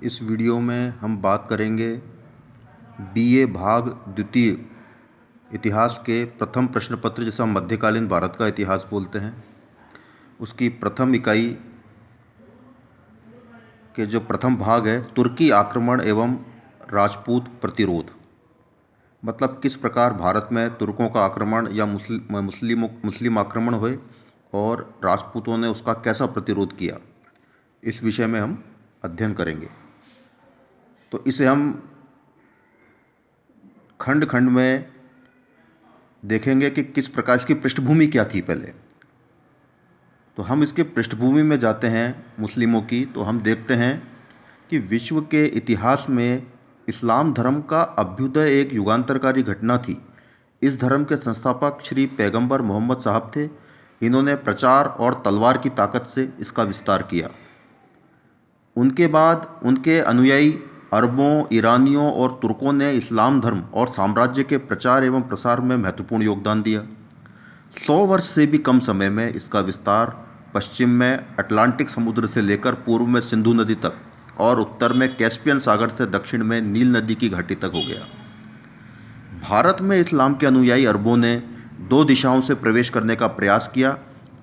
इस वीडियो में हम बात करेंगे बीए भाग द्वितीय इतिहास के प्रथम प्रश्न पत्र, जिसे हम मध्यकालीन भारत का इतिहास बोलते हैं, उसकी प्रथम इकाई के जो प्रथम भाग है, तुर्की आक्रमण एवं राजपूत प्रतिरोध। मतलब किस प्रकार भारत में तुर्कों का आक्रमण या मुस्लिम आक्रमण हुए और राजपूतों ने उसका कैसा प्रतिरोध किया, इस विषय में हम अध्ययन करेंगे। तो इसे हम खंड खंड में देखेंगे कि किस प्रकार इसकी पृष्ठभूमि क्या थी पहले। तो हम इसके पृष्ठभूमि में जाते हैं मुस्लिमों की, तो हम देखते हैं कि विश्व के इतिहास में इस्लाम धर्म का अभ्युदय एक युगांतरकारी घटना थी। इस धर्म के संस्थापक श्री पैगंबर मोहम्मद साहब थे। इन्होंने प्रचार और तलवार की ताकत से इसका विस्तार किया। उनके बाद उनके अनुयायी अरबों, ईरानियों और तुर्कों ने इस्लाम धर्म और साम्राज्य के प्रचार एवं प्रसार में महत्वपूर्ण योगदान दिया। 100 वर्ष से भी कम समय में इसका विस्तार पश्चिम में अटलांटिक समुद्र से लेकर पूर्व में सिंधु नदी तक और उत्तर में कैस्पियन सागर से दक्षिण में नील नदी की घाटी तक हो गया। भारत में इस्लाम के अनुयायी अरबों ने 2 दिशाओं से प्रवेश करने का प्रयास किया,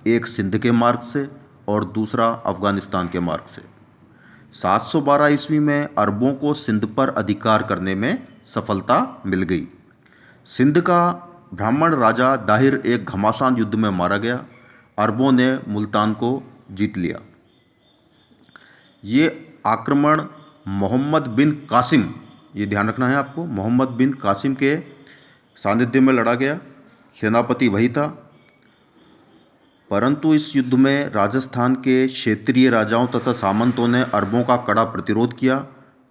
एक सिंध के मार्ग से और दूसरा अफगानिस्तान के मार्ग से। 712 ईस्वी में अरबों को सिंध पर अधिकार करने में सफलता मिल गई। सिंध का ब्राह्मण राजा दाहिर एक घमासान युद्ध में मारा गया। अरबों ने मुल्तान को जीत लिया। ये आक्रमण मोहम्मद बिन कासिम, ये ध्यान रखना है आपको, मोहम्मद बिन कासिम के सानिध्य में लड़ा गया। सेनापति वही था। परंतु इस युद्ध में राजस्थान के क्षेत्रीय राजाओं तथा सामंतों ने अरबों का कड़ा प्रतिरोध किया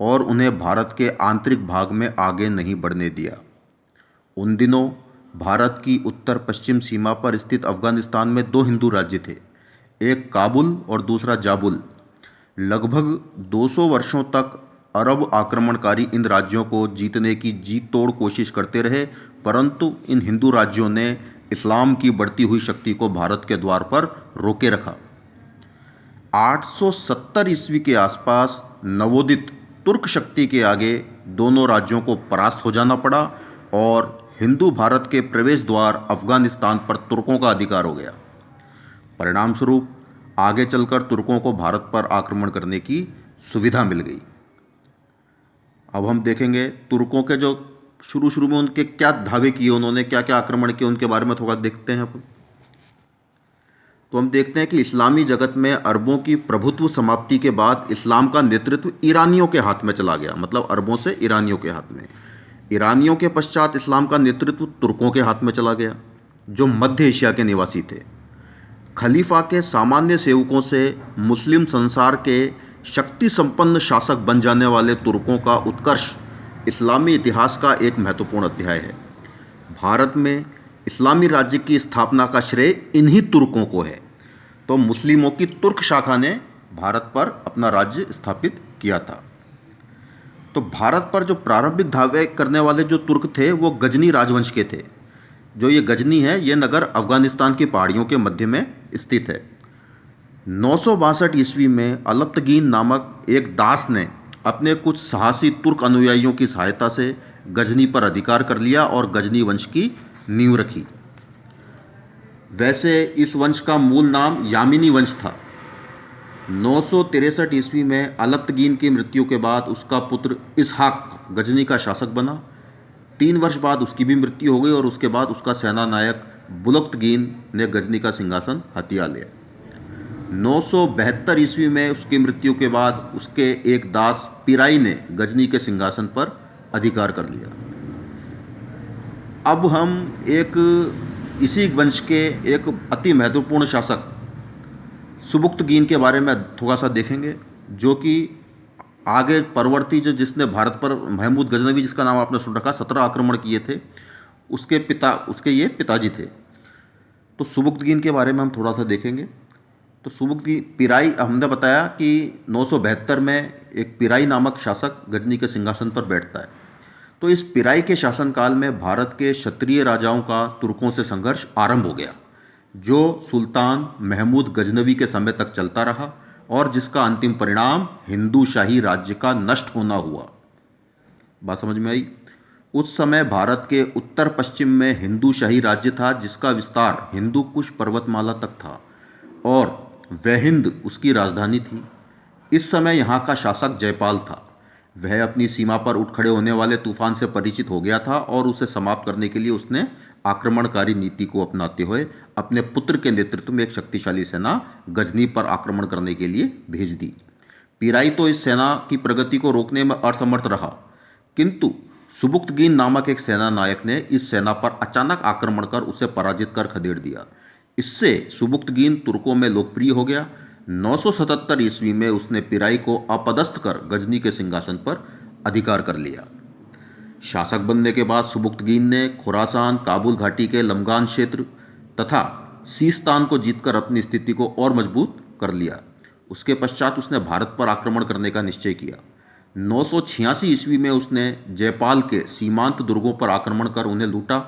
और उन्हें भारत के आंतरिक भाग में आगे नहीं बढ़ने दिया। उन दिनों भारत की उत्तर पश्चिम सीमा पर स्थित अफगानिस्तान में 2 हिंदू राज्य थे, एक काबुल और दूसरा जाबुल। लगभग 200 वर्षों तक अरब आक्रमणकारी इन राज्यों को जीतने की जी तोड़ कोशिश करते रहे, परंतु इन हिंदू राज्यों ने इस्लाम की बढ़ती हुई शक्ति को भारत के द्वार पर रोके रखा। 870 ईस्वी के आसपास नवोदित तुर्क शक्ति के आगे दोनों राज्यों को परास्त हो जाना पड़ा और हिंदू भारत के प्रवेश द्वार अफगानिस्तान पर तुर्कों का अधिकार हो गया। परिणाम स्वरूप आगे चलकर तुर्कों को भारत पर आक्रमण करने की सुविधा मिल गई। अब हम देखेंगे तुर्कों के जो शुरू में उनके क्या धावे किए, उन्होंने क्या क्या आक्रमण किए, उनके बारे में थोड़ा देखते हैं अपन। तो हम देखते हैं कि इस्लामी जगत में अरबों की प्रभुत्व समाप्ति के बाद इस्लाम का नेतृत्व ईरानियों के हाथ में चला गया। मतलब अरबों से ईरानियों के हाथ में। ईरानियों के पश्चात इस्लाम का नेतृत्व तुर्कों के हाथ में चला गया, जो मध्य एशिया के निवासी थे। खलीफा के सामान्य सेवकों से मुस्लिम संसार के शक्ति संपन्न शासक बन जाने वाले तुर्कों का उत्कर्ष इस्लामी इतिहास का एक महत्वपूर्ण अध्याय है। भारत में इस्लामी राज्य की स्थापना का श्रेय इन्हीं तुर्कों को है। तो मुस्लिमों की तुर्क शाखा ने भारत पर अपना राज्य स्थापित किया था। तो भारत पर जो प्रारंभिक दावे करने वाले जो तुर्क थे वो गजनी राजवंश के थे। जो ये गजनी है, ये नगर अफगानिस्तान की पहाड़ियों के मध्य में स्थित है। 962 ईस्वी में अलप्तगीन नामक एक दास ने अपने कुछ साहसी तुर्क अनुयायियों की सहायता से गजनी पर अधिकार कर लिया और गजनी वंश की नींव रखी। वैसे इस वंश का मूल नाम यामिनी वंश था। 963 ईस्वी में अलप्तगीन की मृत्यु के बाद उसका पुत्र इसहाक गजनी का शासक बना। 3 वर्ष बाद उसकी भी मृत्यु हो गई और उसके बाद उसका सेना नायक बुलक्तगीन ने गजनी का सिंहासन हथिया लिया। 972 ईस्वी में उसकी मृत्यु के बाद उसके एक दास पिराई ने गजनी के सिंहासन पर अधिकार कर लिया। अब हम इसी वंश के एक अति महत्वपूर्ण शासक सुबुक्तगीन के बारे में थोड़ा सा देखेंगे, जो कि आगे परवर्ती जिसने भारत पर महमूद गजनवी, जिसका नाम आपने सुन रखा, 17 आक्रमण किए थे, उसके ये पिताजी थे। तो सुबुक्तगीन के बारे में हम थोड़ा सा देखेंगे। तो सुबुक्तगीन पिराई, हमने बताया कि 972 में एक पिराई नामक शासक गजनी के सिंहासन पर बैठता है। तो इस पिराई के शासनकाल में भारत के क्षत्रिय राजाओं का तुर्कों से संघर्ष आरंभ हो गया, जो सुल्तान महमूद गजनवी के समय तक चलता रहा। और जिसका अंतिम परिणाम हिंदू शाही राज्य का नष्ट होना हुआ। बात समझ में आई? उस समय भारत के उत्तर पश्चिम में हिंदू शाही राज्य था जिसका विस्तार हिंदू कुश पर्वतमाला तक था और वहिंद उसकी राजधानी थी। इस समय यहाँ का शासक जयपाल था। वह अपनी सीमा पर उठ खड़े होने वाले तूफान से परिचित हो गया था और उसे समाप्त करने के लिए उसने आक्रमणकारी नीति को अपनाते हुए अपने पुत्र के नेतृत्व में एक शक्तिशाली सेना गजनी पर आक्रमण करने के लिए भेज दी। पीराई तो इस सेना की प्रगति को रोकने में असमर्थ रहा, किंतु सुबुक्तगीन नामक एक सेना नायक ने इस सेना पर अचानक आक्रमण कर उसे पराजित कर खदेड़ दिया। इससे सुबुक्तगीन तुर्कों में लोकप्रिय हो गया। 977 ईस्वी में उसने पीराई को अपदस्थ कर गजनी के सिंहासन पर अधिकार कर लिया। शासक बनने के बाद सुबुक्तगीन ने खुरासान, काबुल घाटी के लमगान क्षेत्र तथा सीस्तान को जीतकर अपनी स्थिति को और मजबूत कर लिया। उसके पश्चात उसने भारत पर आक्रमण करने का निश्चय किया। 986 ईस्वी में उसने जयपाल के सीमांत दुर्गों पर आक्रमण कर उन्हें लूटा।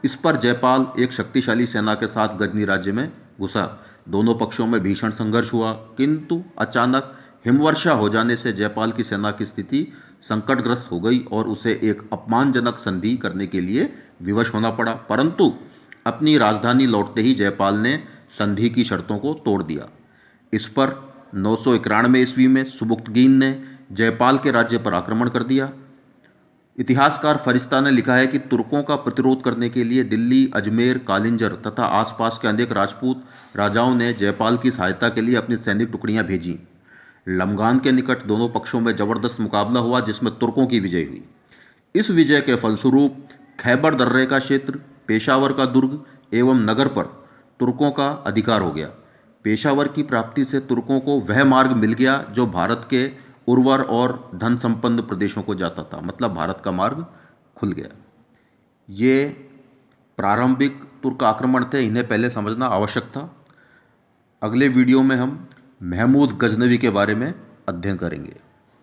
इस पर जयपाल एक शक्तिशाली सेना के साथ गजनी राज्य में घुसा। दोनों पक्षों में भीषण संघर्ष हुआ, किंतु अचानक हिमवर्षा हो जाने से जयपाल की सेना की स्थिति संकटग्रस्त हो गई और उसे एक अपमानजनक संधि करने के लिए विवश होना पड़ा। परंतु अपनी राजधानी लौटते ही जयपाल ने संधि की शर्तों को तोड़ दिया। इस पर 991 ईस्वी में सुबुक्तगीन ने जयपाल के राज्य पर आक्रमण कर दिया। इतिहासकार फरिश्ता ने लिखा है कि तुर्कों का प्रतिरोध करने के लिए दिल्ली, अजमेर, कालिंजर तथा आसपास के अनेक राजपूत राजाओं ने जयपाल की सहायता के लिए अपनी सैनिक टुकड़ियां भेजीं। लमगान के निकट दोनों पक्षों में जबरदस्त मुकाबला हुआ जिसमें तुर्कों की विजय हुई। इस विजय के फलस्वरूप खैबर दर्रे का क्षेत्र, पेशावर का दुर्ग एवं नगर पर तुर्कों का अधिकार हो गया। पेशावर की प्राप्ति से तुर्कों को वह मार्ग मिल गया जो भारत के उर्वर और धन संपन्न प्रदेशों को जाता था, मतलब भारत का मार्ग खुल गया। ये प्रारंभिक तुर्क आक्रमण थे, इन्हें पहले समझना आवश्यक था। अगले वीडियो में हम महमूद गजनवी के बारे में अध्ययन करेंगे।